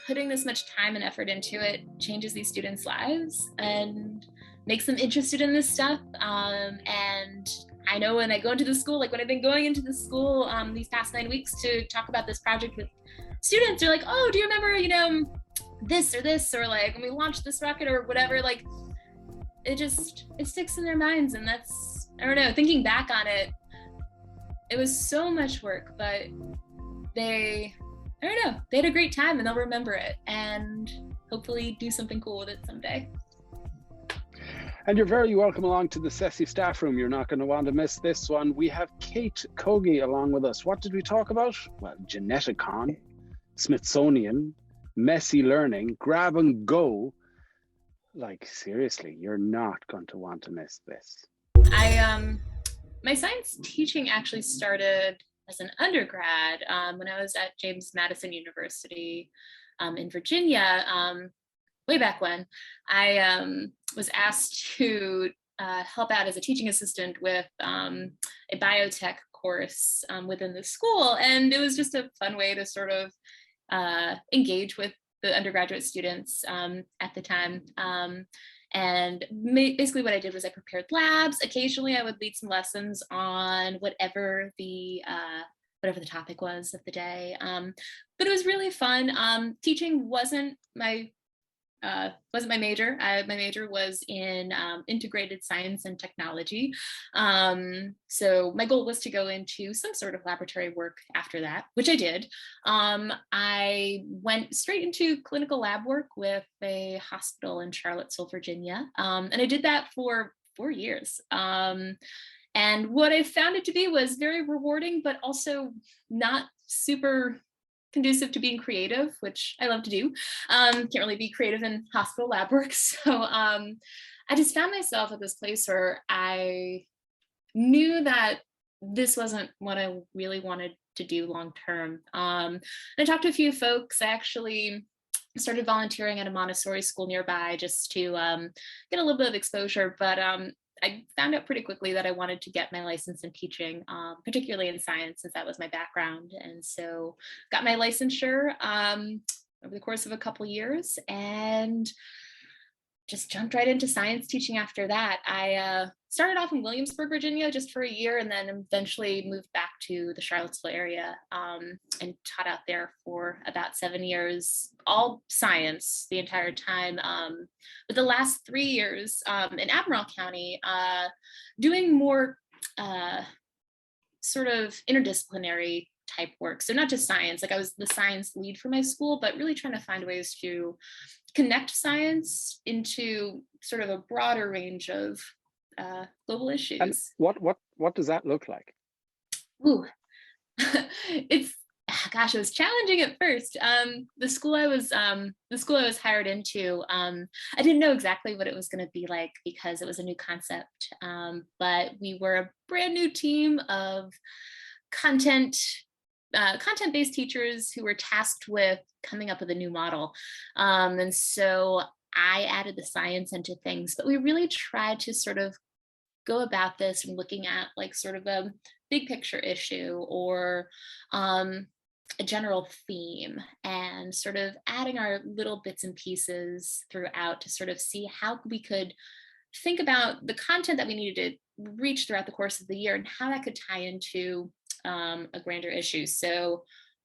putting this much time and effort into it changes these students' lives and makes them interested in this stuff. And I know when I go into the school, like when I've been going into the school these past 9 weeks to talk about this project with students, they're like, oh, do you remember, this, or like when we launched this rocket or whatever, like it sticks in their minds. And that's, I don't know, thinking back on it, it was so much work, but they had a great time and they'll remember it and hopefully do something cool with it someday. And you're very welcome along to the CESI staff room. You're not going to want to miss this one. We have Kate Kogge along with us. What did we talk about? Well, Geneticon, Smithsonian, messy learning, grab and go. Like, seriously, you're not going to want to miss this. My science teaching actually started as an undergrad when I was at James Madison University in Virginia. Way back when, I was asked to help out as a teaching assistant with a biotech course within the school. And it was just a fun way to sort of engage with the undergraduate students at the time. And basically what I did was I prepared labs. Occasionally I would lead some lessons on whatever the topic was of the day. But it was really fun. Teaching wasn't my major. My major was in integrated science and technology. So my goal was to go into some sort of laboratory work after that, which I did. I went straight into clinical lab work with a hospital in Charlottesville, Virginia. And I did that for 4 years. And what I found it to be was very rewarding, but also not super conducive to being creative, which I love to do. Can't really be creative in hospital lab work. So I just found myself at this place where I knew that this wasn't what I really wanted to do long term. And I talked to a few folks. I actually started volunteering at a Montessori school nearby just to get a little bit of exposure. But I found out pretty quickly that I wanted to get my license in teaching, particularly in science, since that was my background. And so got my licensure over the course of a couple years and just jumped right into science teaching after that. I started off in Williamsburg, Virginia, just for a year, and then eventually moved back to the Charlottesville area and taught out there for about 7 years, all science the entire time. But the last 3 years in Albemarle County, doing more sort of interdisciplinary type work. So not just science, like I was the science lead for my school, but really trying to find ways to connect science into sort of a broader range of global issues. And what does that look like? Ooh, it was challenging at first. The school I was hired into, I didn't know exactly what it was going to be like because it was a new concept. But we were a brand new team of content-based teachers who were tasked with coming up with a new model. And so I added the science into things, but we really tried to sort of go about this and looking at like sort of a big picture issue or a general theme and sort of adding our little bits and pieces throughout to sort of see how we could think about the content that we needed to reach throughout the course of the year and how that could tie into a grander issue. So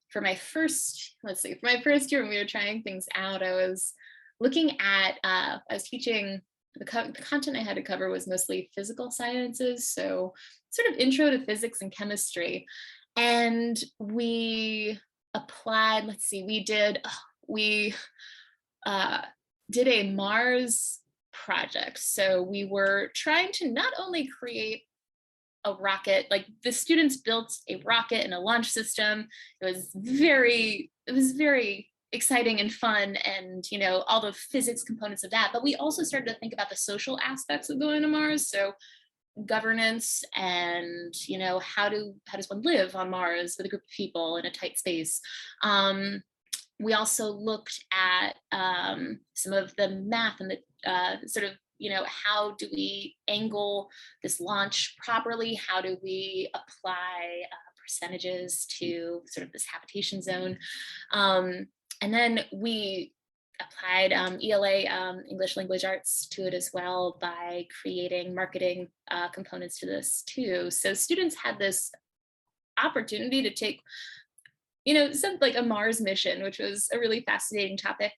for my first year when we were trying things out, I was looking at, I was teaching, the content I had to cover was mostly physical sciences. So sort of intro to physics and chemistry. And we applied, we did a Mars project. So we were trying to not only create a rocket, like the students built a rocket and a launch system. It was very exciting and fun and, all the physics components of that. But we also started to think about the social aspects of going to Mars. So governance and, how does one live on Mars with a group of people in a tight space? We also looked at some of the math and the sort of, how do we angle this launch properly? How do we apply percentages to sort of this habitation zone? And then we applied ELA, English Language Arts, to it as well by creating marketing components to this too. So students had this opportunity to take, some like a Mars mission, which was a really fascinating topic,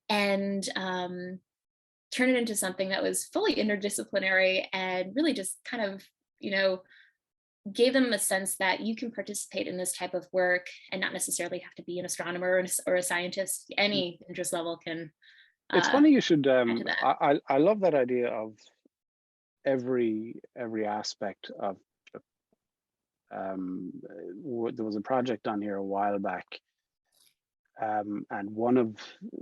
and turn it into something that was fully interdisciplinary and really just kind of, gave them a sense that you can participate in this type of work and not necessarily have to be an astronomer or a scientist. Any interest level can It's funny you should. add to that. I love that idea of every aspect of. There was a project on here a while back, and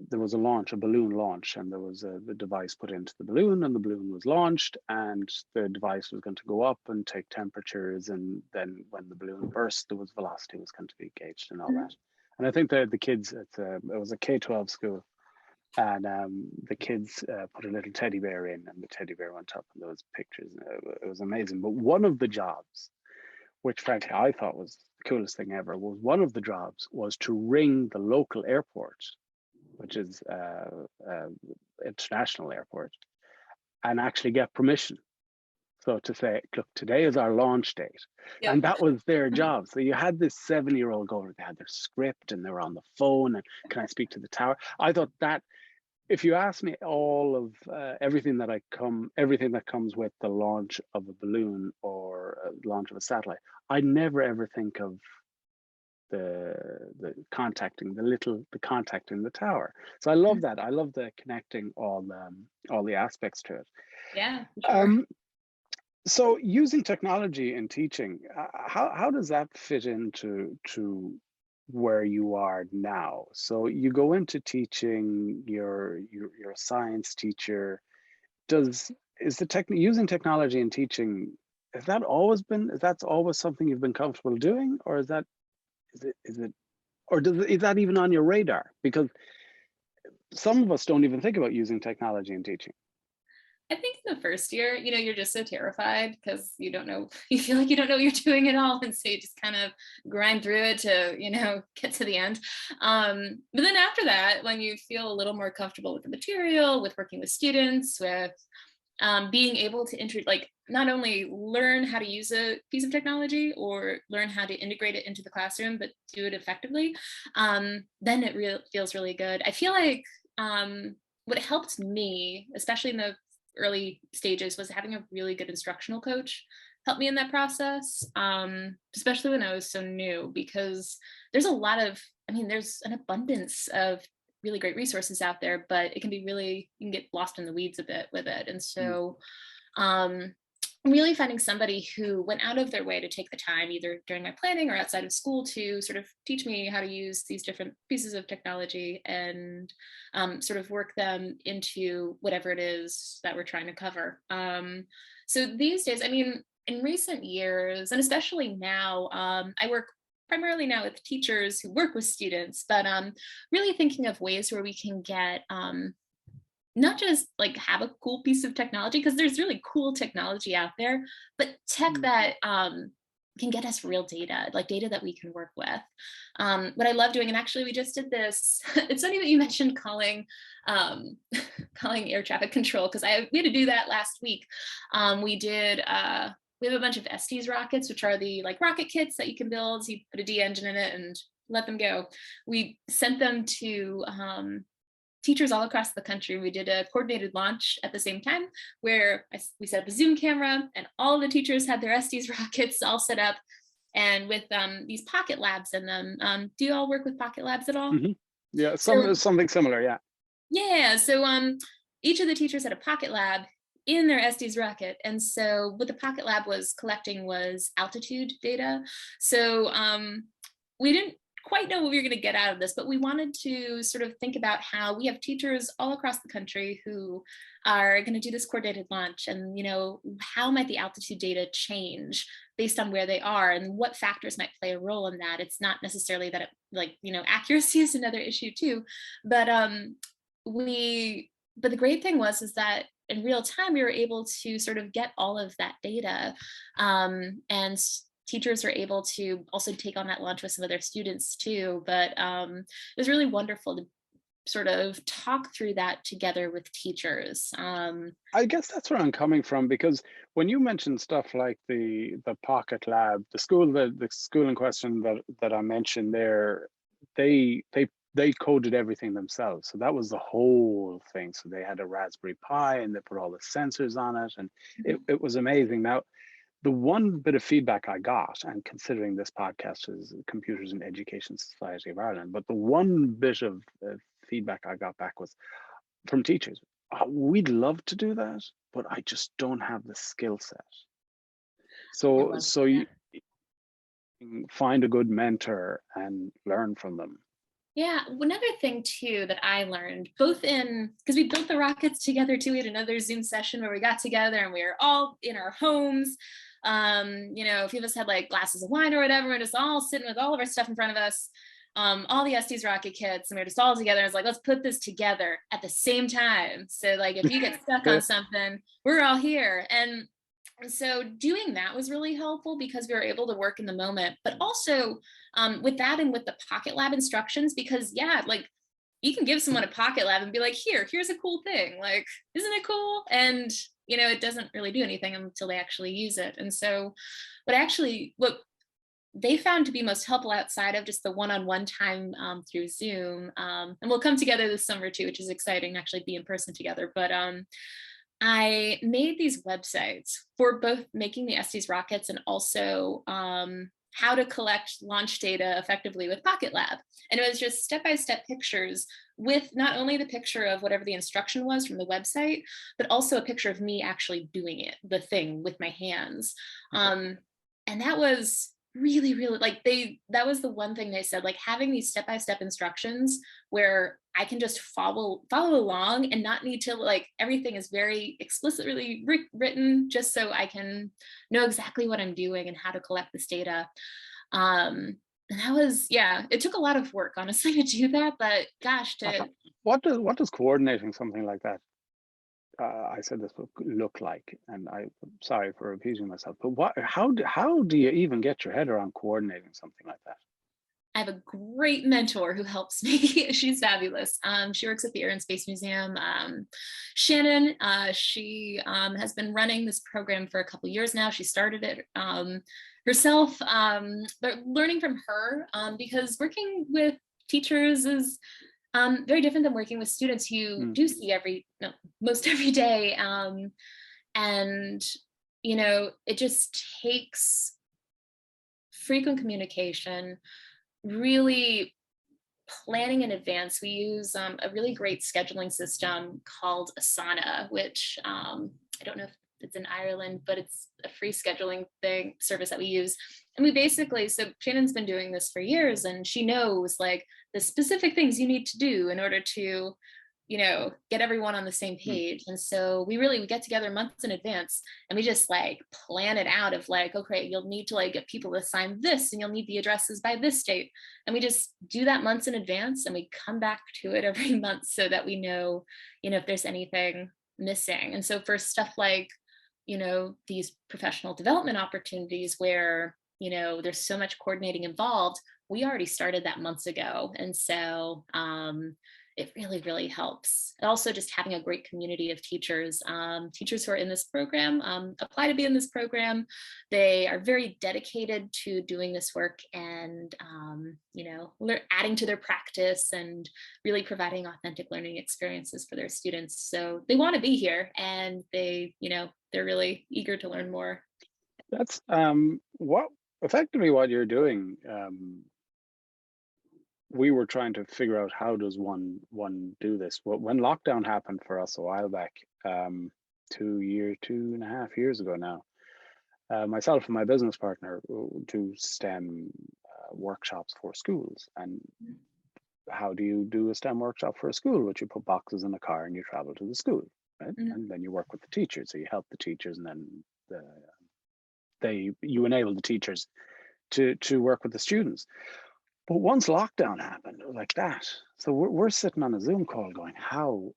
there was a balloon launch, and there was the device put into the balloon, and the balloon was launched, and the device was going to go up and take temperatures, and then when the balloon burst, there was velocity was going to be gauged and all that. And I think that the kids, it was a K-12 school, and the kids put a little teddy bear in, and the teddy bear went up, and there was pictures. It was amazing. But one of the jobs, which frankly I thought was the coolest thing ever, was to ring the local airport, which is international airport, and actually get permission. So to say, look, today is our launch date. Yep. And that was their job. So you had this 7-year-old going, they had their script and they were on the phone and can I speak to the tower? I thought that, if you ask me, all of everything that comes with the launch of a balloon or launch of a satellite, I never ever think of the contacting the tower. So I love that. I love the connecting all the aspects to it. Yeah. Sure. So using technology in teaching, how does that fit into where you are now? So you go into teaching, you're a science teacher. Using technology in teaching, has that always something you've been comfortable doing, or is that even on your radar? Because some of us don't even think about using technology in teaching. I think in the first year, you're just so terrified because you feel like you don't know what you're doing at all. And so you just kind of grind through it to, get to the end. But then after that, when you feel a little more comfortable with the material, with working with students, with being able to not only learn how to use a piece of technology or learn how to integrate it into the classroom, but do it effectively, then it feels really good. I feel like what helped me, especially in the early stages, was having a really good instructional coach help me in that process, especially when I was so new, because there's there's an abundance of really great resources out there, but it can be you can get lost in the weeds a bit with it. And so really finding somebody who went out of their way to take the time, either during my planning or outside of school, to sort of teach me how to use these different pieces of technology and sort of work them into whatever it is that we're trying to cover. So these days, in recent years, and especially now, I work primarily now with teachers who work with students, but really thinking of ways where we can get not just have a cool piece of technology, because there's really cool technology out there, but tech that can get us real data, data that we can work with. What I love doing, and actually we just did this, it's funny that you mentioned calling air traffic control, because we had to do that last week. We have a bunch of Estes rockets, which are the rocket kits that you can build. So you put a D engine in it and let them go. We sent them to teachers all across the country. We did a coordinated launch at the same time, where we set up a Zoom camera, and all of the teachers had their Estes rockets all set up, and with these pocket labs in them. Do you all work with pocket labs at all? Mm-hmm. Yeah, something similar. Yeah. Yeah. So each of the teachers had a pocket lab in their Estes rocket. And so what the pocket lab was collecting was altitude data. So we didn't quite know what we were going to get out of this, but we wanted to sort of think about how we have teachers all across the country who are going to do this coordinated launch, and how might the altitude data change based on where they are, and what factors might play a role in that. It's not necessarily that accuracy is another issue too, but the great thing is that in real time we were able to sort of get all of that data and teachers were able to also take on that lunch with some of their students too. But it was really wonderful to sort of talk through that together with teachers. I guess that's where I'm coming from, because when you mentioned stuff like the pocket lab, the school in question that I mentioned there, they coded everything themselves. So that was the whole thing. So they had a Raspberry Pi and they put all the sensors on it, and it was amazing. Now, the one bit of feedback I got, and considering this podcast is Computers in Education Society of Ireland, but the one bit of feedback I got back was from teachers. "Oh, we'd love to do that, but I just don't have the skill set." I So love you that. find a good mentor and learn from them. Yeah, another thing too that I learned, both in because we built the rockets together too. We had another Zoom session where we got together and we were all in our homes. A few of us had like glasses of wine or whatever. We're just all sitting with all of our stuff in front of us, all the Estes rocket kits, and we were just all together. It's like, let's put this together at the same time. So like, if you get stuck on something, we're all here. And so doing that was really helpful because we were able to work in the moment, but also with that and with the Pocket Lab instructions, because yeah, like you can give someone a Pocket Lab and be like, here's a cool thing. Like, isn't it cool? And it doesn't really do anything until they actually use it. And so what they found to be most helpful outside of just the one-on-one time through Zoom, and we'll come together this summer too, which is exciting, actually be in person together. But I made these websites for both making the Estes rockets and also how to collect launch data effectively with Pocket Lab. And it was just step-by-step pictures with not only the picture of whatever the instruction was from the website, but also a picture of me actually doing it, the thing with my hands. And that was really, really that was the one thing they said, like having these step-by-step instructions where I can just follow along and not need to like, everything is very explicitly written just so I can know exactly what I'm doing and how to collect this data. And that was, yeah, it took a lot of work, honestly, to do that, but gosh, What does coordinating something like that? I said this would look like, and I'm sorry for repeating myself, but how do you even get your head around coordinating something like that? I have a great mentor who helps me. She's fabulous. She works at the Air and Space Museum. Shannon, she has been running this program for a couple of years now. She started it herself, but learning from her because working with teachers is very different than working with students you do see most every day. And, it just takes frequent communication, really planning in advance. We use a really great scheduling system called Asana, which I don't know if it's in Ireland, but it's a free scheduling service that we use. And we basically, so Shannon's been doing this for years and she knows like the specific things you need to do in order to, get everyone on the same page. And so we get together months in advance and we just like plan it out of like, okay, you'll need to like get people to sign this and you'll need the addresses by this date. And we just do that months in advance and we come back to it every month so that we know, if there's anything missing. And so for stuff like, these professional development opportunities where, there's so much coordinating involved, we already started that months ago. And so it really, really helps. Also, just having a great community of teachers. Teachers who are in this program apply to be in this program. They are very dedicated to doing this work and, adding to their practice and really providing authentic learning experiences for their students. So they want to be here and they're really eager to learn more. That's what you're doing. We were trying to figure out how does one do this. Well, when lockdown happened for us a while back, 2.5 years ago now, myself and my business partner do STEM workshops for schools. And how do you do a STEM workshop for a school? Which you put boxes in a car and you travel to the school, right? And then you work with the teachers. So you help the teachers, and then you enable the teachers to work with the students. But once lockdown happened, it was like that. So we're sitting on a Zoom call going, how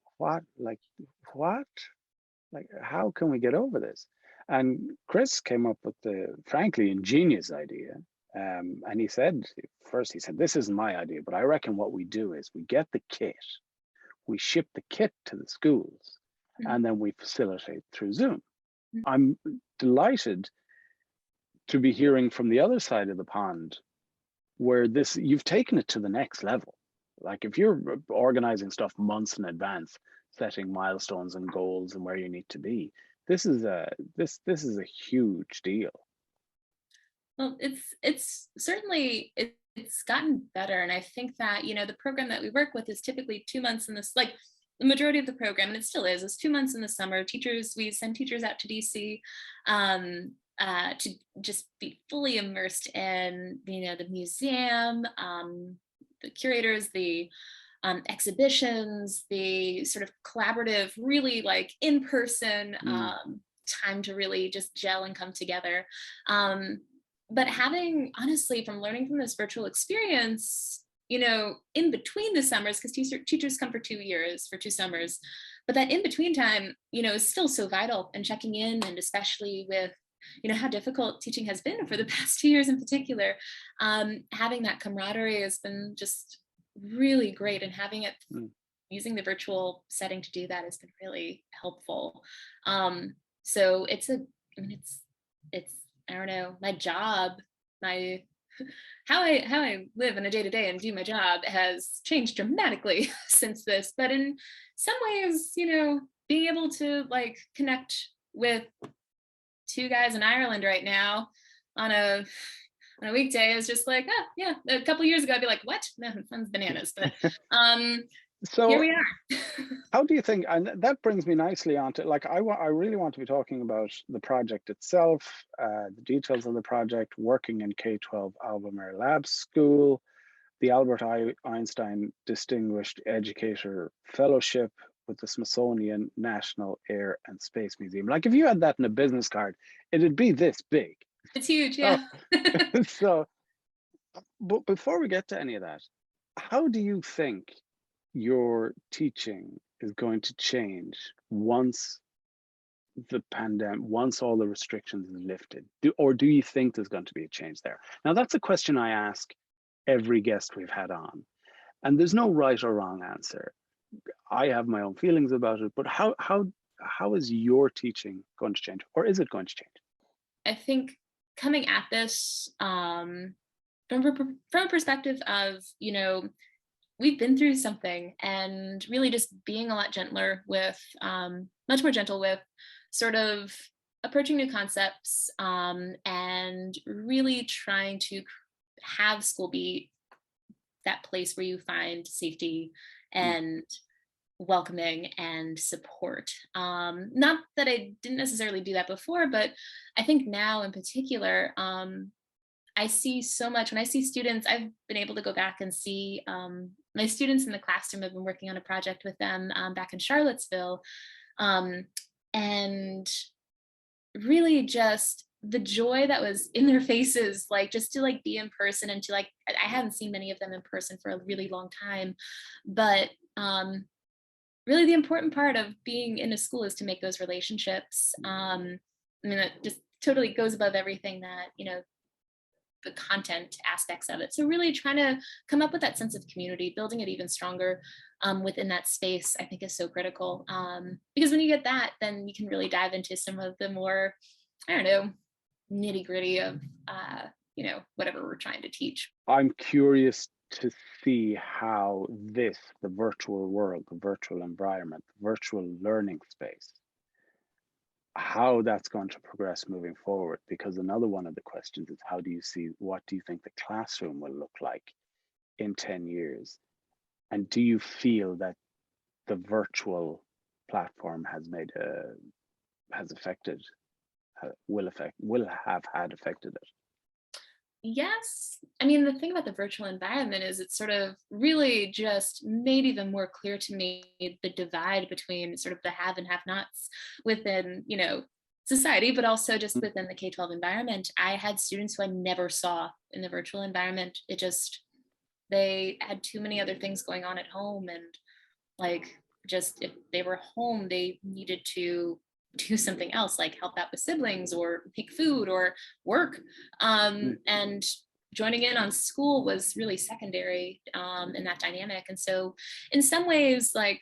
can we get over this? And Chris came up with the frankly ingenious idea. And he said, this isn't my idea, but I reckon what we do is we get the kit, we ship the kit to the schools, Mhm. and then we facilitate through Zoom. Mhm. I'm delighted to be hearing from the other side of the pond where you've taken it to the next level. Like if you're organizing stuff months in advance, setting milestones and goals and where you need to be, this is a huge deal. Well, it's certainly it's gotten better, and I think that the program that we work with is typically 2 months in this, like the majority of the program, and it still is 2 months in the summer. We send teachers out to DC to just be fully immersed in the museum, the curators, the exhibitions, the sort of collaborative, really like in person time to really just gel and come together. But having, honestly, from learning from this virtual experience, in between the summers, because teachers come for 2 years, for 2 summers, but that in between time, is still so vital, and checking in, and especially with, how difficult teaching has been for the past 2 years in particular, having that camaraderie has been just really great, and having it using the virtual setting to do that has been really helpful. So it's I don't know, my job, my how I live in a day to day and do my job has changed dramatically since this. But in some ways, being able to like connect with two guys in Ireland right now on a weekday is just like, oh yeah. A couple years ago, I'd be like, what? No, it sounds bananas. But here So we are. how do you think, and that brings me nicely onto, like, I really want to be talking about the project itself, the details of the project, working in K-12 Albemarle Lab School, the Albert Einstein Distinguished Educator Fellowship with the Smithsonian National Air and Space Museum. Like if you had that in a business card, it'd be this big. It's huge, So, yeah. so, but before we get to any of that, how do you think your teaching is going to change once once all the restrictions is lifted? Do you think there's going to be a change there? Now, that's a question I ask every guest we've had on, and there's no right or wrong answer. I have my own feelings about it, but how is your teaching going to change, or is it going to change? I think coming at this from a perspective of, we've been through something, and really just being a lot gentler with, much more gentle with sort of approaching new concepts, and really trying to have school be that place where you find safety Mm, and welcoming and support. Not that I didn't necessarily do that before, but I think now in particular, I see so much when I see students. I've been able to go back and see my students in the classroom. I've been working on a project with them back in Charlottesville, and really just the joy that was in their faces, like just to like be in person, and to like, I hadn't seen many of them in person for a really long time, but really the important part of being in a school is to make those relationships. I mean, that just totally goes above everything that, the content aspects of it. So really trying to come up with that sense of community, building it even stronger within that space, I think is so critical. Because when you get that, then you can really dive into some of the more, I don't know, nitty gritty of, whatever we're trying to teach. I'm curious to see how the virtual world, the virtual environment, the virtual learning space, how that's going to progress moving forward. Because another one of the questions is, what do you think the classroom will look like in 10 years? And do you feel that the virtual platform has affected, will have had affected it? Yes. I mean, the thing about the virtual environment is it's sort of really just made even more clear to me the divide between sort of the have and have nots within, society, but also just within the K-12 environment. I had students who I never saw in the virtual environment. They had too many other things going on at home. And like, just if they were home, they needed to do something else, like help out with siblings or make food or work. And joining in on school was really secondary in that dynamic. And so in some ways, like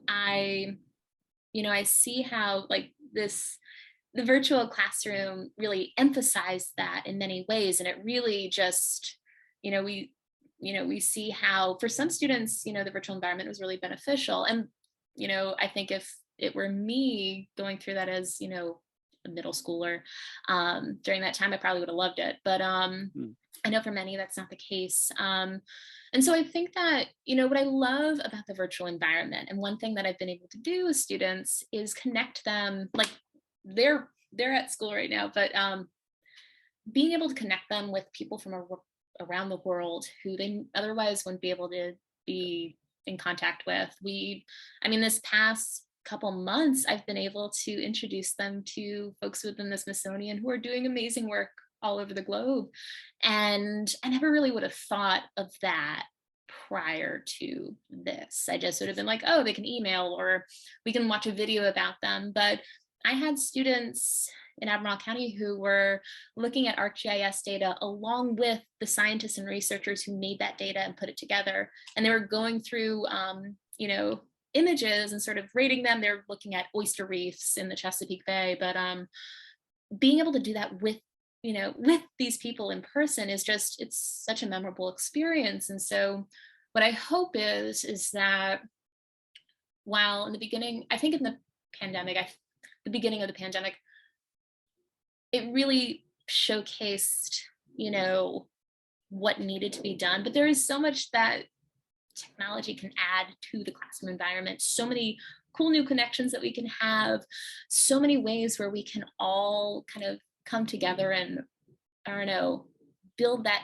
I see how like the virtual classroom really emphasized that in many ways. And it really just, we see how for some students, the virtual environment was really beneficial. And, I think if it were me going through that as, a middle schooler, during that time, I probably would have loved it. But I know for many, that's not the case. And so I think that, what I love about the virtual environment, and one thing that I've been able to do with students is connect them, like they're at school right now, but being able to connect them with people from around the world who they otherwise wouldn't be able to be in contact with. This past couple months, I've been able to introduce them to folks within the Smithsonian who are doing amazing work all over the globe. And I never really would have thought of that prior to this. I just would have been like, oh, they can email or we can watch a video about them. But I had students in Albemarle County who were looking at ArcGIS data along with the scientists and researchers who made that data and put it together. And they were going through, images and sort of rating them. They're looking at oyster reefs in the Chesapeake Bay, but being able to do that with these people in person is just, it's such a memorable experience. And so what I hope is that while in the beginning, I think in the beginning of the pandemic, it really showcased, what needed to be done, but there is so much that technology can add to the classroom environment, so many cool new connections that we can have, so many ways where we can all kind of come together and, I don't know, build that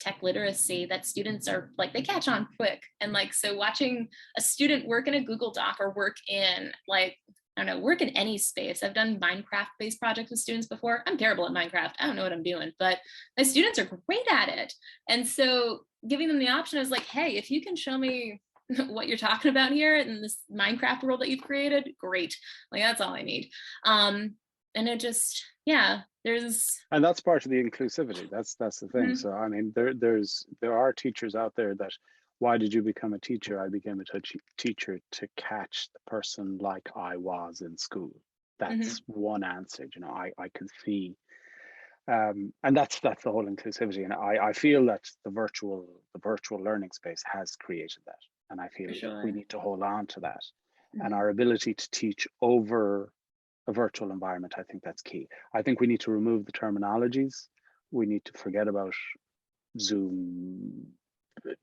tech literacy that students are like, they catch on quick. And like, so watching a student work in a Google Doc or work in like, I don't know, work in any space. I've done Minecraft-based projects with students before. I'm terrible at Minecraft. I don't know what I'm doing, but my students are great at it. And so giving them the option is like, hey, if you can show me what you're talking about here in this Minecraft world that you've created, great. Like, that's all I need. And it just, and that's part of the inclusivity. That's the thing. So I mean, there are teachers out there that, why did you become a teacher? I became a teacher to catch the person like I was in school. That's one answer. I can see, and that's the whole inclusivity. And I feel that the virtual learning space has created that, and I feel we need to hold on to that, and our ability to teach over a virtual environment. I think that's key. I think we need to remove the terminologies. We need to forget about Zoom,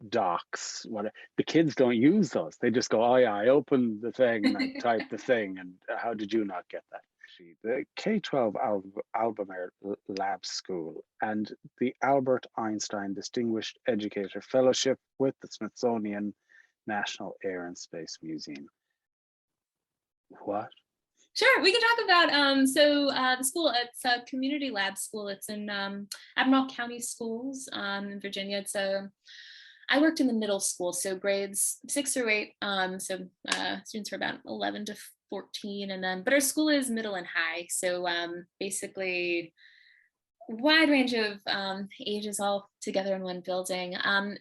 docs, whatever. The kids don't use those. They just go, oh yeah, I opened the thing and I typed the thing, and how did you not get that? The K-12 Albemarle Lab School and the Albert Einstein Distinguished Educator Fellowship with the Smithsonian National Air and Space Museum. What? Sure, we can talk about the school. It's a community lab school. It's in Albemarle County Schools in Virginia. I worked in the middle school, so grades 6 through 8. Students were about 11 to 14, but our school is middle and high. So basically, wide range of ages all together in one building.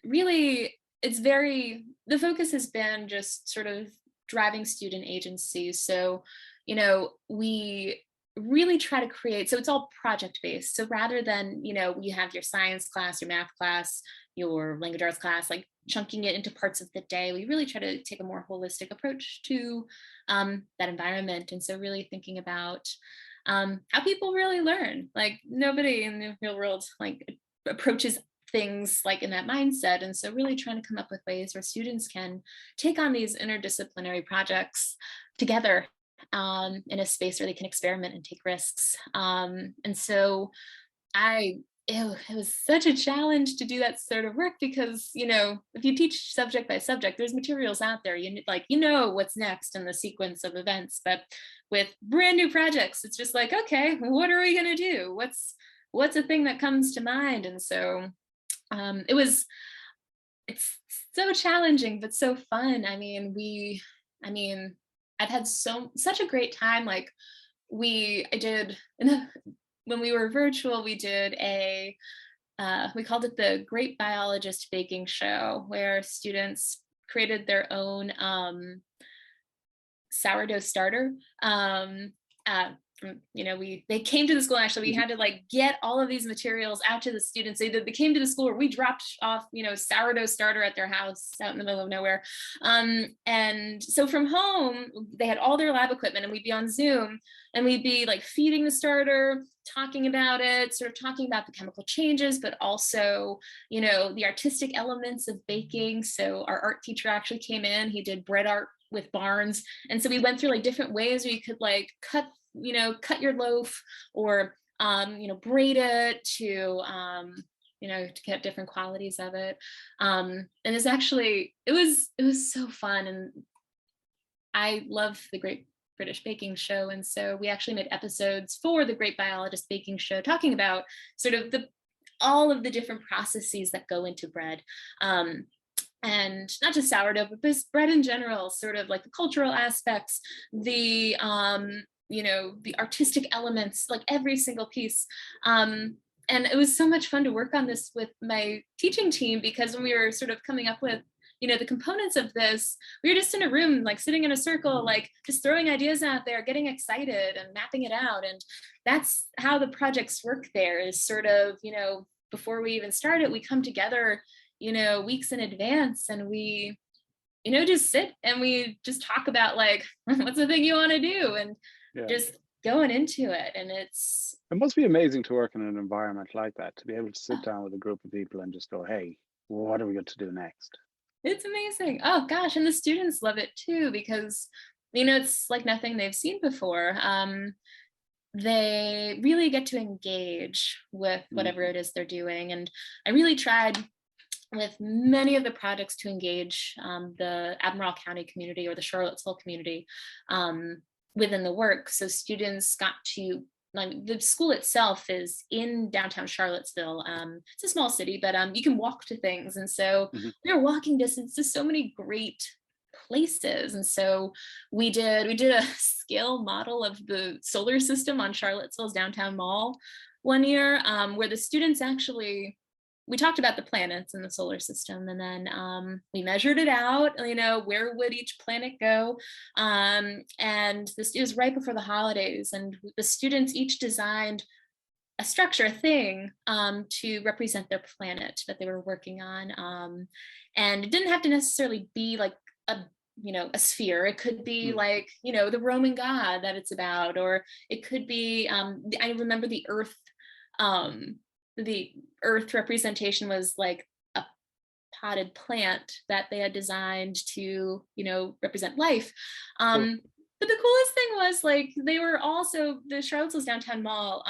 Really, the focus has been just sort of driving student agency. So, we really try to create, so it's all project based. So rather than, you have your science class, your math class, your language arts class, like chunking it into parts of the day, we really try to take a more holistic approach to that environment. And so really thinking about how people really learn. Like nobody in the real world like approaches things like in that mindset. And so really trying to come up with ways where students can take on these interdisciplinary projects together in a space where they can experiment and take risks. And so it was such a challenge to do that sort of work because, if you teach subject by subject, there's materials out there, what's next in the sequence of events. But with brand new projects, it's just like, okay, what are we going to do? What's a thing that comes to mind? And so it's so challenging, but so fun. I've had such a great time. Like I did when we were virtual, we did we called it the Great Biologist Baking Show, where students created their own sourdough starter. They came to the school, and actually we had to like get all of these materials out to the students. They came to the school where we dropped off, sourdough starter at their house out in the middle of nowhere. And so from home, they had all their lab equipment, and we'd be on Zoom, and we'd be like feeding the starter, talking about it, sort of talking about the chemical changes, but also, the artistic elements of baking. So our art teacher actually came in, he did bread art with Barnes. And so we went through like different ways where you could like cut your loaf, or braid it to get different qualities of it. And it was so fun. And I love the Great British Baking Show. And so we actually made episodes for the Great Biologist Baking Show, talking about sort of all of the different processes that go into bread. And not just sourdough, but bread in general, sort of like the cultural aspects, the artistic elements, like every single piece. And it was so much fun to work on this with my teaching team, because when we were sort of coming up with, the components of this, we were just in a room, like sitting in a circle, like just throwing ideas out there, getting excited and mapping it out. And that's how the projects work there, is sort of, before we even start it, we come together, weeks in advance, and we just sit and we just talk about like, what's the thing you want to do, and just going into it. And it must be amazing to work in an environment like that, to be able to sit down with a group of people and just go, hey, what are we going to do next? It's amazing. Oh gosh. And the students love it too, because it's like nothing they've seen before. They really get to engage with whatever it is they're doing. And I really tried with many of the projects to engage the Albemarle County community or the Charlottesville community within the work. So students got to, the school itself is in downtown Charlottesville. It's a small city, but you can walk to things. And so we were walking distance to so many great places. And so we did a scale model of the solar system on Charlottesville's downtown mall one year, where the students actually, we talked about the planets in the solar system, and then we measured it out, where would each planet go? And it was right before the holidays, and the students each designed a structure, a thing, to represent their planet that they were working on. And it didn't have to necessarily be like a sphere. It could be like, the Roman god that it's about, or it could be, I remember the Earth representation was like a potted plant that they had designed to, represent life. But the coolest thing was, like, they were also, the Charlottesville's downtown mall,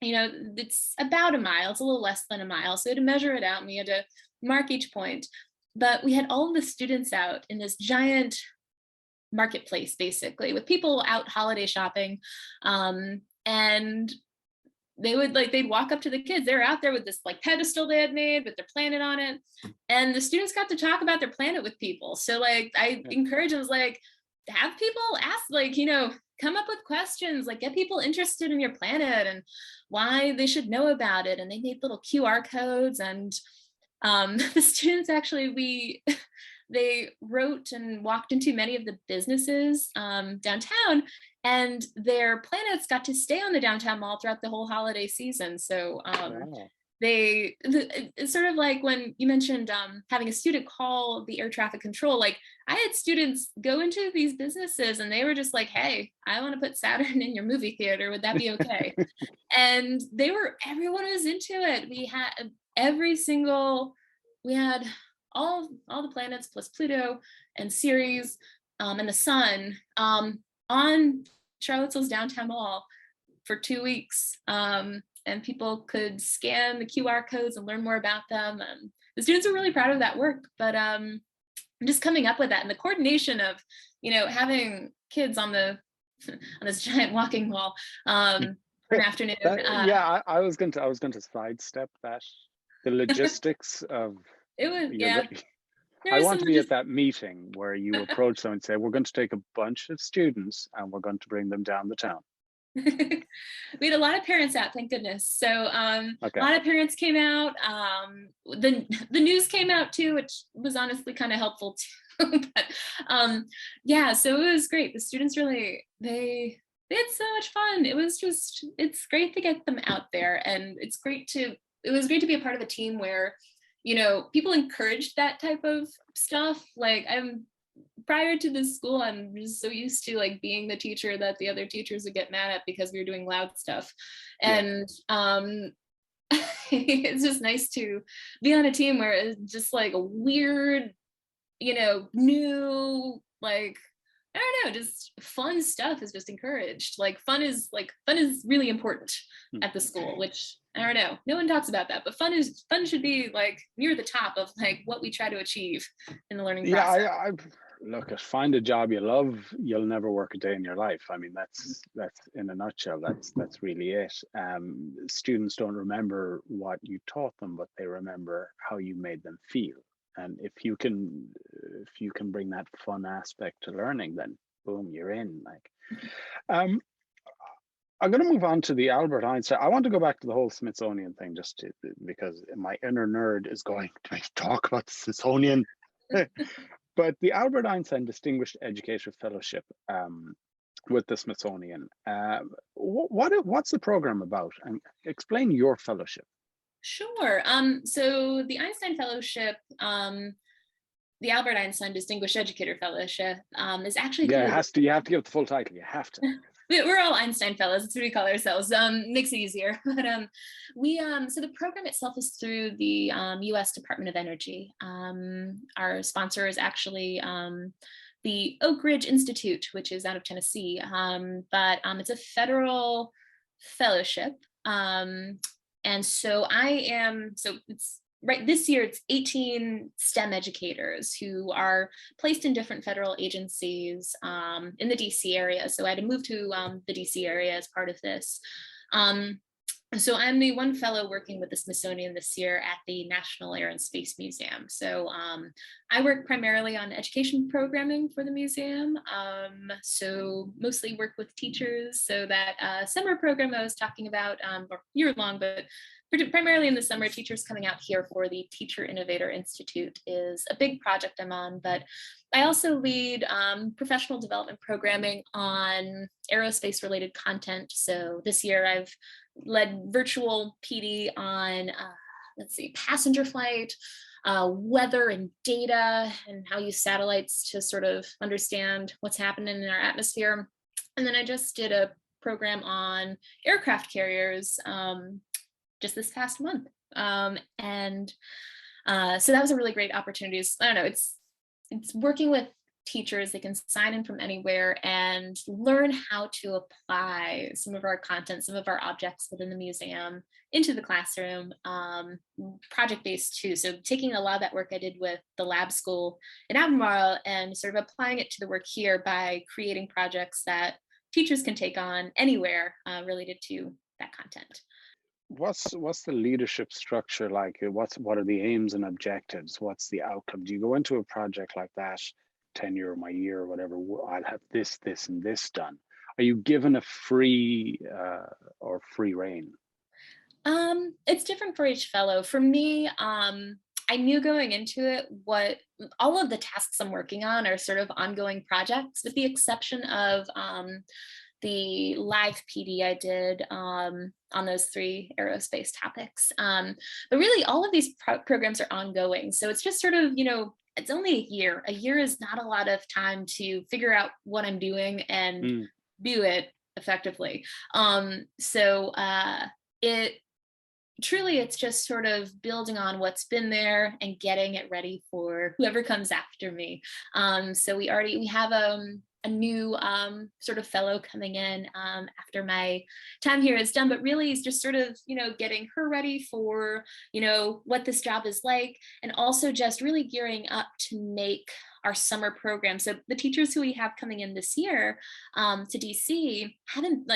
it's about a mile, it's a little less than a mile. So we had to measure it out, and we had to mark each point. But we had all of the students out in this giant marketplace, basically, with people out holiday shopping. And they'd walk up to the kids. They were out there with this like pedestal they had made with their planet on it. And the students got to talk about their planet with people. So like, I encourage them, like, have people ask, like, come up with questions, like get people interested in your planet and why they should know about it. And they made little QR codes, and the students actually, they wrote and walked into many of the businesses downtown, and their planets got to stay on the downtown mall throughout the whole holiday season. So it's sort of like when you mentioned having a student call the air traffic control, like I had students go into these businesses and they were just like, hey, I want to put Saturn in your movie theater. Would that be okay? And everyone was into it. We had all the planets plus Pluto and Ceres and the sun on Charlottesville's downtown mall for 2 weeks. And people could scan the QR codes and learn more about them. And the students were really proud of that work. But just coming up with that, and the coordination of, having kids on this giant walking wall for an afternoon. I was going to sidestep that. The logistics of it was There I are want some to be at that meeting where you approach someone and say, we're going to take a bunch of students and we're going to bring them down the town. we had a lot of parents out, thank goodness. So a Okay. lot of parents came out. The news came out too, which was honestly kind of helpful too. But yeah, so it was great. The students really they had so much fun. It's great to get them out there, and it was great to be a part of a team where, people encouraged that type of stuff. Like prior to this school, I'm just so used to like being the teacher that the other teachers would get mad at because we were doing loud stuff. And it's just nice to be on a team where it's just like a weird, new, like, I don't know, just fun stuff is just encouraged. Like fun is really important at the school, which I don't know, no one talks about that, but fun should be like near the top of like what we try to achieve in the learning process. I look, find a job you love, you'll never work a day in your life. I mean, that's in a nutshell, that's really it. Students don't remember what you taught them, but they remember how you made them feel. And if you can bring that fun aspect to learning, then boom, you're in. Like, I'm going to move on to the Albert Einstein. I want to go back to the whole Smithsonian thing because my inner nerd is going to talk about the Smithsonian. But the Albert Einstein Distinguished Educator Fellowship with the Smithsonian, what's the program about? And explain your fellowship. Sure. So the Einstein Fellowship, the Albert Einstein Distinguished Educator Fellowship, is actually you have to give it the full title. You have to. We're all Einstein fellows. That's what we call ourselves. Makes it easier. But so the program itself is through the U.S. Department of Energy. Our sponsor is actually the Oak Ridge Institute, which is out of Tennessee. But it's a federal fellowship. And so it's right this year, it's 18 STEM educators who are placed in different federal agencies in the DC area. So I had to move to the DC area as part of this. So I'm the one fellow working with the Smithsonian this year at the National Air and Space Museum. So I work primarily on education programming for the museum. So mostly work with teachers. So that summer program I was talking about, or year-long, but primarily in the summer, teachers coming out here for the Teacher Innovator Institute is a big project I'm on. But I also lead professional development programming on aerospace related content. So this year I've led virtual PD on, passenger flight, weather and data, and how you use satellites to sort of understand what's happening in our atmosphere. And then I just did a program on aircraft carriers just this past month. So that was a really great opportunity. I don't know, it's working with teachers. They can sign in from anywhere and learn how to apply some of our content, some of our objects within the museum into the classroom, project-based too. So taking a lot of that work I did with the lab school in Albemarle and sort of applying it to the work here by creating projects that teachers can take on anywhere related to that content. What's the leadership structure like? What are the aims and objectives? What's the outcome? Do you go into a project like that, tenure of my year or whatever, I'll have this, and this done? Are you given a free rein? It's different for each fellow. For me, I knew going into it what all of the tasks I'm working on are sort of ongoing projects, with the exception of the live PD I did on those 3 aerospace topics. But really all of these programs are ongoing. So it's just sort of, it's only a year. A year is not a lot of time to figure out what I'm doing and do it effectively. It's just sort of building on what's been there and getting it ready for whoever comes after me. So we have a new sort of fellow coming in after my time here is done, but really is just sort of, getting her ready for, what this job is like, and also just really gearing up to make our summer program. So the teachers who we have coming in this year to DC haven't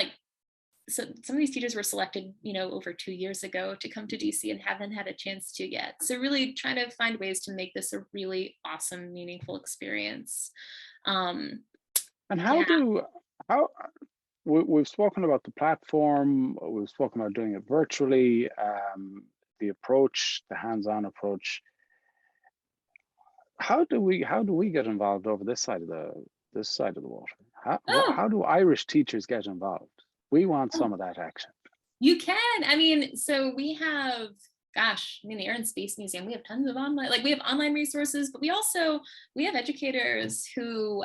so some of these teachers were selected, over 2 years ago to come to DC and haven't had a chance to yet. So really trying to find ways to make this a really awesome, meaningful experience. And Yeah. how we've spoken about the platform, we've spoken about doing it virtually, the approach, the hands-on approach. How do we get involved over this side of the water? Oh, How do Irish teachers get involved? We want some of that action. you can. I mean, so we have, gosh, the Air and Space Museum, we have tons of online, we have online resources, but we have educators who,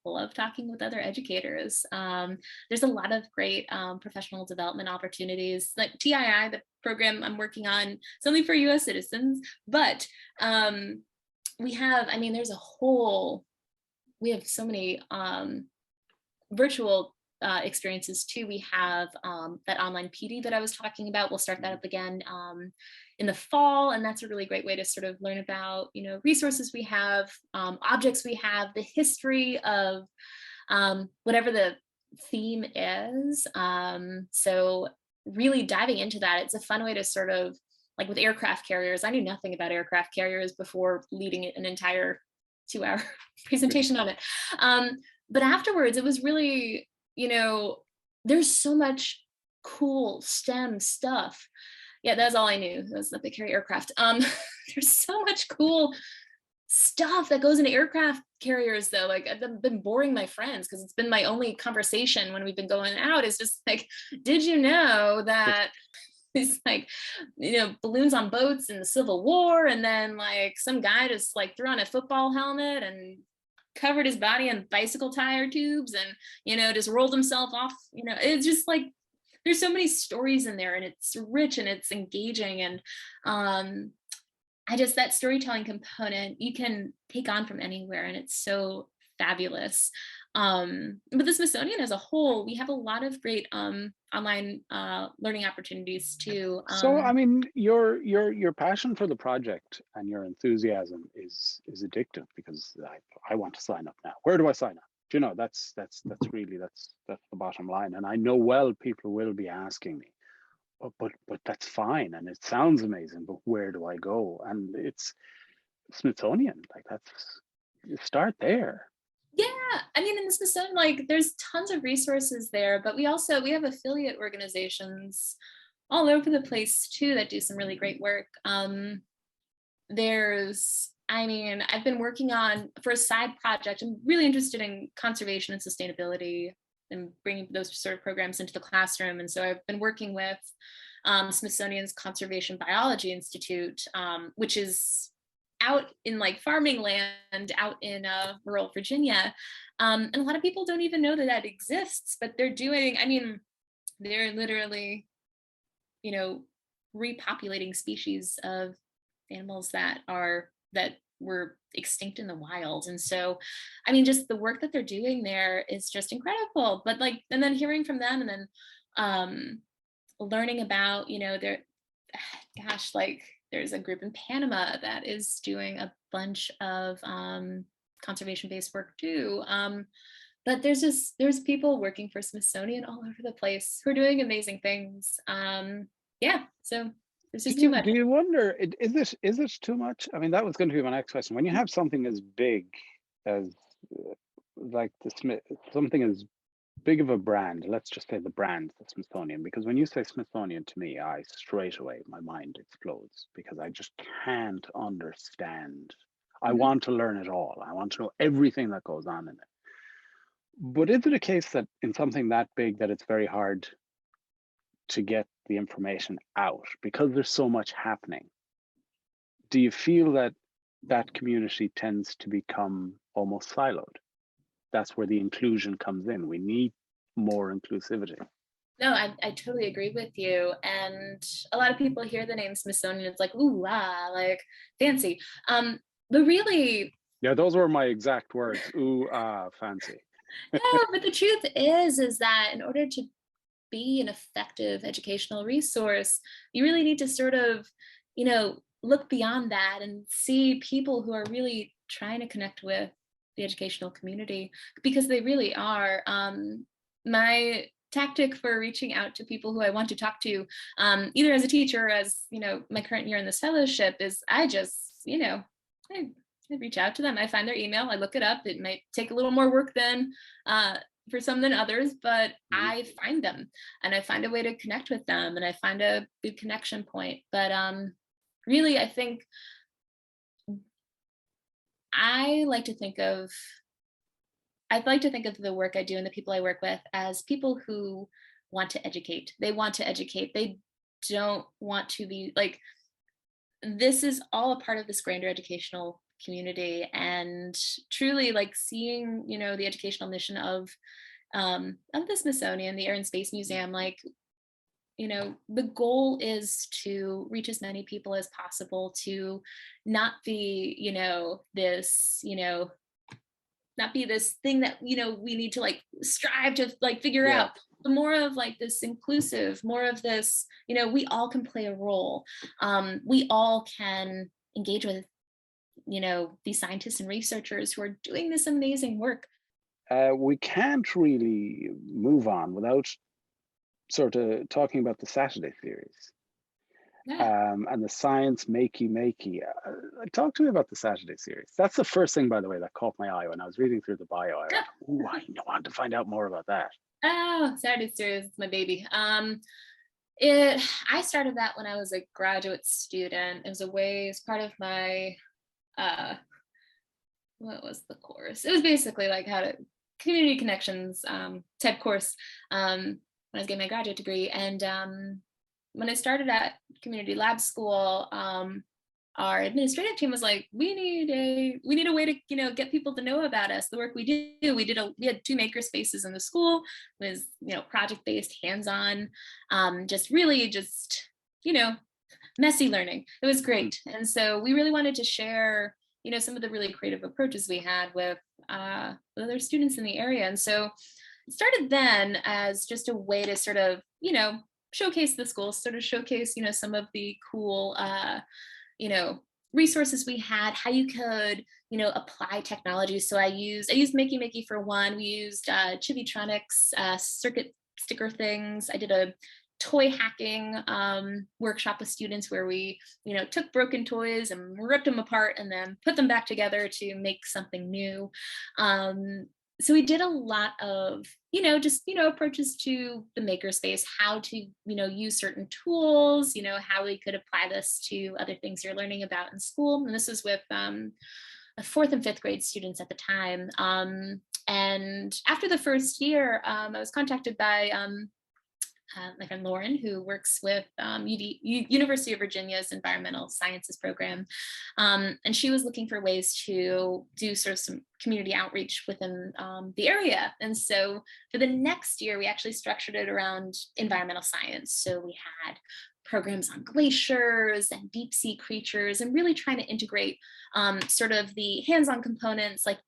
love talking with other educators. There's a lot of great professional development opportunities, like TII, the program I'm working on, it's only for US citizens, but we have, we have so many virtual experiences too. We have that online PD that I was talking about. We'll start that up again in the fall, and that's a really great way to sort of learn about resources we have, objects we have, the history of whatever the theme is. So really diving into that, it's a fun way to sort of, like with aircraft carriers, I knew nothing about aircraft carriers before leading an entire 2-hour presentation on it. But afterwards, it was really, there's so much cool STEM stuff. Yeah, that's all I knew, was that they carry aircraft. There's so much cool stuff that goes into aircraft carriers, though. Like, I've been boring my friends because it's been my only conversation when we've been going out, is just like, did you know that it's like, balloons on boats in the Civil War, and then like some guy just like threw on a football helmet and covered his body in bicycle tire tubes and just rolled himself off. It's just like, there's so many stories in there, and it's rich and it's engaging, and that storytelling component you can take on from anywhere, and it's so fabulous. But the Smithsonian as a whole, we have a lot of great online learning opportunities too. So your passion for the project and your enthusiasm is addictive, because I want to sign up now. Where do I sign up? That's really the bottom line. And I know people will be asking me, but that's fine, and it sounds amazing, but where do I go? And it's Smithsonian, start there. Yeah, in the Smithsonian, there's tons of resources there, but we have affiliate organizations all over the place too that do some really great work. I've been working on, for a side project, I'm really interested in conservation and sustainability and bringing those sort of programs into the classroom. And so I've been working with Smithsonian's Conservation Biology Institute, which is out in farming land out in rural Virginia. And a lot of people don't even know that exists, but they're literally, repopulating species of animals that were extinct in the wild. And so, just the work that they're doing there is just incredible. But and then hearing from them, and then learning about, there's a group in Panama that is doing a bunch of conservation-based work too. But there's people working for Smithsonian all over the place who are doing amazing things. So there's just too much. Do you wonder, is it too much? That was going to be my next question. When you have something as big as something as big of a brand, let's just say the brand, the Smithsonian, because when you say Smithsonian to me, straight away my mind explodes, because I just can't understand. I want to learn it all. I want to know everything that goes on in it. But is it a case that in something that big that it's very hard to get the information out because there's so much happening? Do you feel that community tends to become almost siloed? That's where the inclusion comes in. We need more inclusivity. No, I totally agree with you. And a lot of people hear the name Smithsonian, it's like, ooh, fancy. But really, yeah, those were my exact words. Ooh, fancy. No, but the truth is that in order to be an effective educational resource, you really need to sort of, look beyond that and see people who are really trying to connect with the educational community, because they really are. My tactic for reaching out to people who I want to talk to, either as a teacher or as, my current year in this fellowship, is I just, I reach out to them. I find their email, I look it up. It might take a little more work than for some than others, but I find them and I find a way to connect with them and I find a good connection point. But really, I think I'd like to think of the work I do and the people I work with as people who want to educate. They want to educate. They don't want to be like, this is all a part of this grander educational community, and truly like seeing, the educational mission of the Smithsonian, the Air and Space Museum, like, the goal is to reach as many people as possible, to not be, not be this thing that, we need to like strive to like figure out, but more of like this inclusive, more of this, we all can play a role. We all can engage with, these scientists and researchers who are doing this amazing work. We can't really move on without sort of talking about the Saturday series. And the science makey. Talk to me about the Saturday series. That's the first thing, by the way, that caught my eye when I was reading through the bio. I went, I want to find out more about that. Oh, Saturday series is my baby. I started that when I was a graduate student. It was part of my what was the course? It was basically like how to community connections type course when I was getting my graduate degree. And when I started at community lab school, our administrative team was like, we need a way to, get people to know about us, the work we do. We had 2 maker spaces in the school. It was, project-based, hands-on, just messy learning. It was great. And so we really wanted to share, some of the really creative approaches we had with other students in the area. And so it started then as just a way to sort of, showcase the school, sort of showcase, some of the cool, resources we had, how you could, apply technology. So I used Makey for one. We used Chibitronics circuit sticker things. I did a toy hacking workshop with students where we, took broken toys and ripped them apart and then put them back together to make something new. So we did a lot of, approaches to the makerspace, how to, use certain tools, how we could apply this to other things you're learning about in school. And this was with 4th and 5th grade students at the time. And after the first year, I was contacted by my friend Lauren, who works with University of Virginia's environmental sciences program. And she was looking for ways to do sort of some community outreach within the area. And so for the next year, we actually structured it around environmental science. So we had programs on glaciers and deep sea creatures, and really trying to integrate sort of the hands-on components, like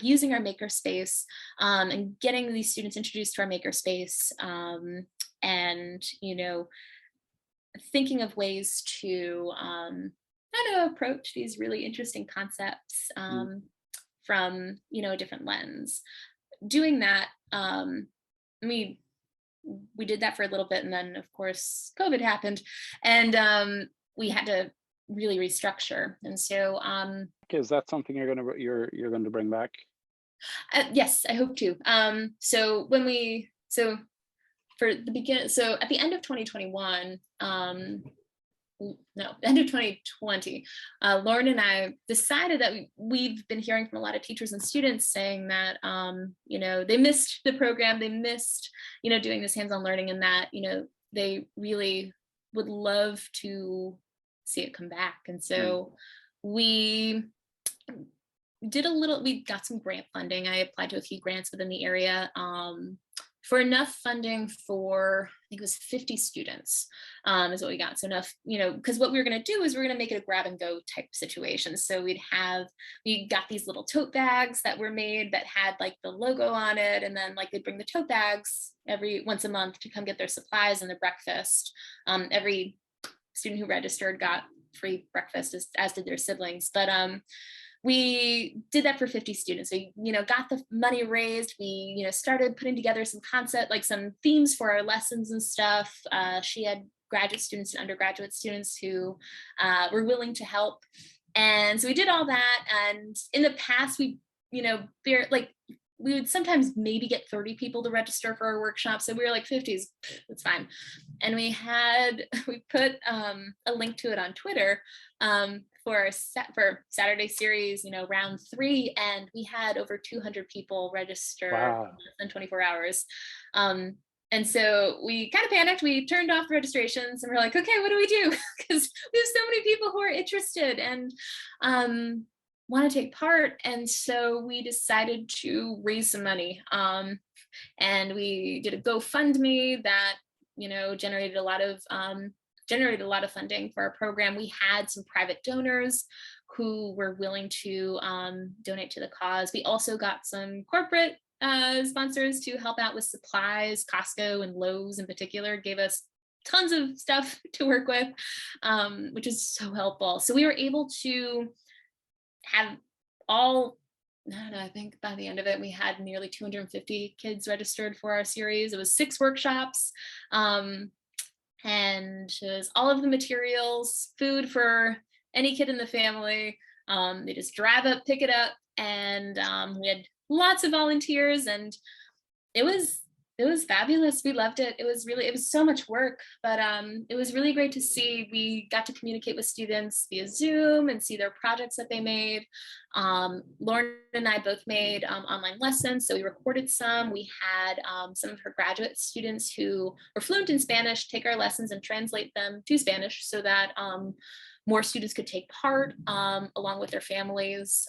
using our makerspace and getting these students introduced to our makerspace, and thinking of ways to approach these really interesting concepts from a different lens. Doing that, we did that for a little bit, and then of course COVID happened, and we had to really restructure. And so is that something you're going to bring back? Yes, I hope to. So at the end of 2021, end of 2020, Lauren and I decided that we've been hearing from a lot of teachers and students saying that, they missed the program, they missed, doing this hands-on learning, and that, they really would love to see it come back. And so we got some grant funding. I applied to a few grants within the area for enough funding for, I think it was 50 students is what we got. So enough, because what we were going to do is we're going to make it a grab and go type situation. So we got these little tote bags that were made that had like the logo on it. And then like they'd bring the tote bags once a month to come get their supplies and their breakfast. Every student who registered got free breakfast, as did their siblings. But we did that for 50 students. We, got the money raised. We, started putting together some concept, like some themes for our lessons and stuff. She had graduate students and undergraduate students who were willing to help. And so we did all that. And in the past, we, we would sometimes maybe get 30 people to register for our workshop. So we were like 50s, that's fine. And we put a link to it on Twitter for Saturday series, round 3. And we had over 200 people register in 24 hours. And so we kind of panicked. We turned off the registrations and we're like, okay, what do we do? Because we have so many people who are interested and want to take part. And so we decided to raise some money. And we did a GoFundMe that, generated a lot of funding for our program. We had some private donors who were willing to donate to the cause. We also got some corporate sponsors to help out with supplies. Costco and Lowe's in particular gave us tons of stuff to work with, which is so helpful. So we were able to have I think by the end of it, we had nearly 250 kids registered for our series. It was 6 workshops, and it was all of the materials, food for any kid in the family. They just drive up, pick it up, and we had lots of volunteers, and it was fabulous. We loved it. It was so much work, but it was really great to see. We got to communicate with students via Zoom and see their projects that they made. Lauren and I both made online lessons, so we recorded some. We had some of her graduate students who were fluent in Spanish take our lessons and translate them to Spanish so that more students could take part along with their families.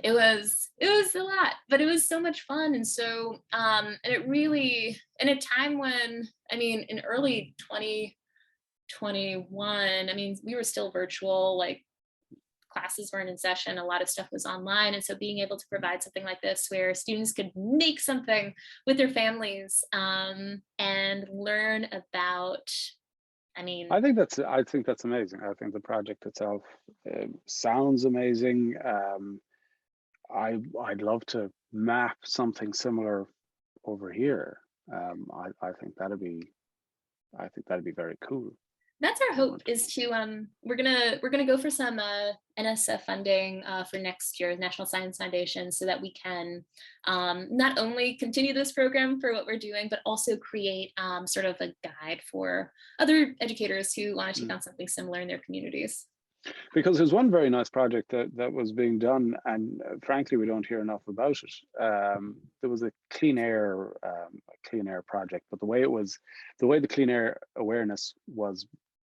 It was a lot, but it was so much fun. And so and it really, in a time when, in early 2021, we were still virtual, like classes weren't in session, a lot of stuff was online. And so being able to provide something like this where students could make something with their families and learn about, I think that's amazing. I think the project itself sounds amazing. I'd love to map something similar over here. I think that'd be very cool. That's our hope, is to we're gonna go for some NSF funding for next year, National Science Foundation, so that we can not only continue this program for what we're doing, but also create sort of a guide for other educators who want to take on something similar in their communities. Because there's one very nice project that was being done, and frankly, we don't hear enough about it. There was a clean air project, but the way the clean air awareness was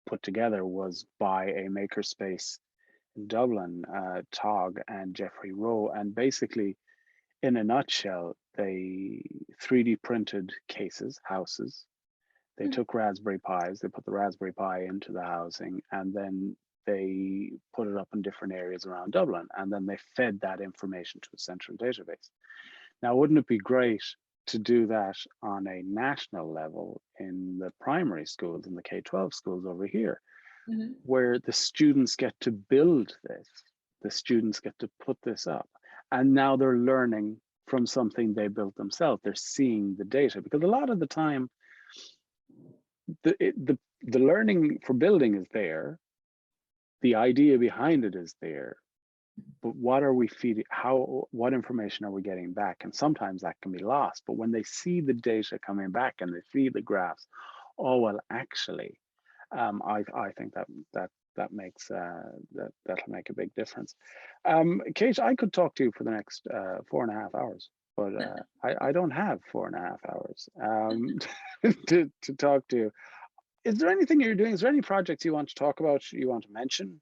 put together was by a makerspace in Dublin, Tog and Jeffrey Rowe, and basically, in a nutshell, they 3D printed houses. They took Raspberry Pis, they put the Raspberry Pi into the housing, and then they put it up in different areas around Dublin, and then they fed that information to a central database. Now, wouldn't it be great to do that on a national level in the primary schools, in the K-12 schools over here, where the students get to build this, the students get to put this up, and now they're learning from something they built themselves. They're seeing the data, because a lot of the time, the learning for building is there, the idea behind it is there, but what are we feeding? What information are we getting back? And sometimes that can be lost. But when they see the data coming back and they see the graphs, oh well, actually, I think that makes that'll make a big difference. Kate, I could talk to you for the next 4.5 hours, but I don't have 4.5 hours to talk to you. Is there anything you're doing? Is there any projects you want to talk about, you want to mention?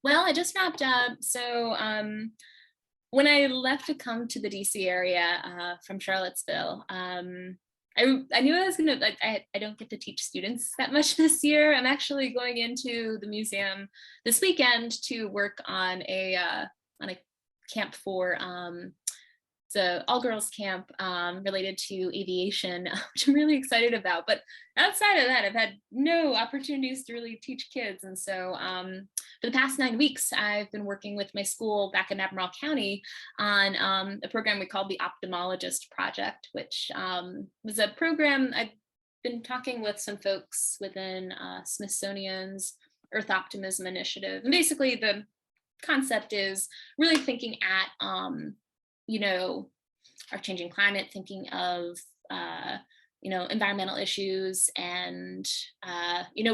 Well, I just wrapped up. So when I left to come to the DC area from Charlottesville, I knew I was gonna, I don't get to teach students that much this year. I'm actually going into the museum this weekend to work on a camp for it's a all-girls camp related to aviation, which I'm really excited about. But outside of that, I've had no opportunities to really teach kids. And so for the past 9 weeks, I've been working with my school back in Albemarle County on a program we called the Ophthalmologist Project, which was a program I've been talking with some folks within Smithsonian's Earth Optimism Initiative. And basically the concept is really thinking at our changing climate, thinking of, environmental issues and,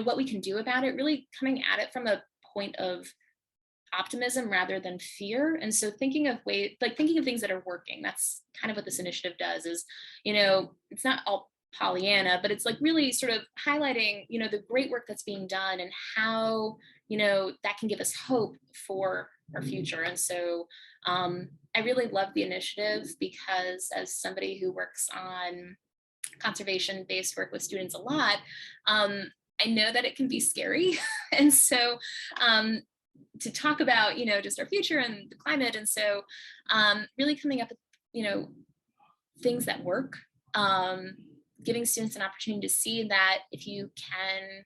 what we can do about it, really coming at it from a point of optimism rather than fear. And so thinking of things that are working, that's kind of what this initiative does is, it's not all Pollyanna, but it's like really sort of highlighting, the great work that's being done and how, that can give us hope for our future. And so I really love the initiative because as somebody who works on conservation-based work with students a lot, I know that it can be scary. And so to talk about, just our future and the climate. And so really coming up with, things that work, giving students an opportunity to see that if you can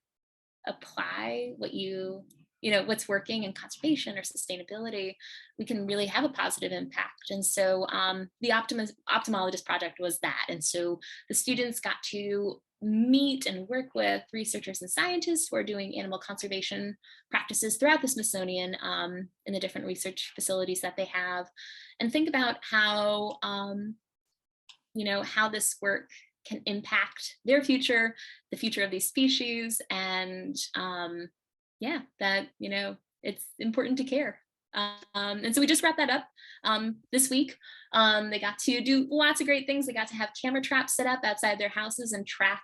apply what's working in conservation or sustainability, we can really have a positive impact. And so the Ophthalmologist Project was that. And so the students got to meet and work with researchers and scientists who are doing animal conservation practices throughout the Smithsonian in the different research facilities that they have, and think about how, how this work can impact their future, the future of these species, and that, it's important to care. And so we just wrapped that up this week. They got to do lots of great things. They got to have camera traps set up outside their houses and track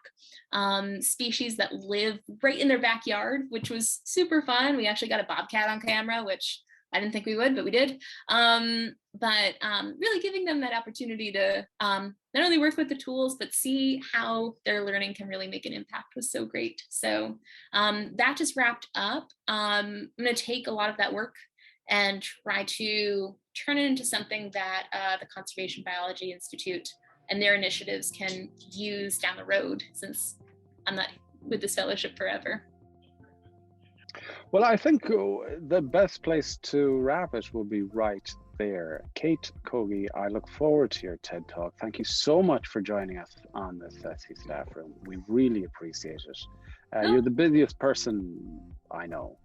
species that live right in their backyard, which was super fun. We actually got a bobcat on camera, which I didn't think we would, but we did. But really giving them that opportunity to not only work with the tools, but see how their learning can really make an impact was so great. So that just wrapped up. I'm going to take a lot of that work and try to turn it into something that the Conservation Biology Institute and their initiatives can use down the road, since I'm not with this fellowship forever. Well, I think the best place to wrap it will be right there. Kate Kogge, I look forward to your TED Talk. Thank you so much for joining us on the CESI Staff Room. We really appreciate it. You're the busiest person I know.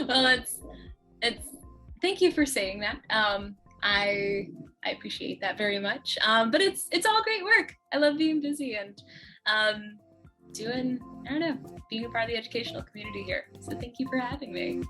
Well, it's thank you for saying that. I appreciate that very much. But it's all great work. I love being busy and being a part of the educational community here. So thank you for having me.